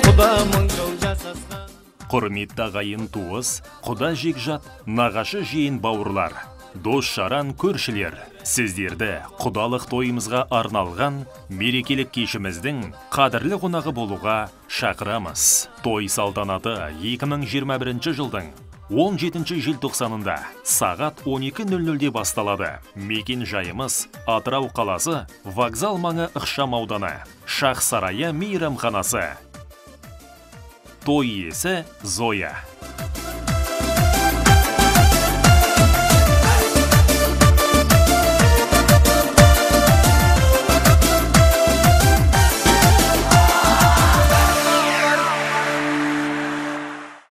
құда мыңдау жасасқан. Құрметті ағайын туыс, құда жекжат, нағашы жиын бауырлар, дос жаран көршілер, сіздерді құдалық тойымызға арналған мерекелік кешіміздің қадірлі қонағы болуға шақырамыз. Той салтанаты 2021 жылдың 17 желтоқсанында сағат 12:00-де басталады. Мекен жайымыз Атырау қаласы, вокзал маңы ықшам ауданы, Шах сарайы мейрамханасы. Той иесі Зоя.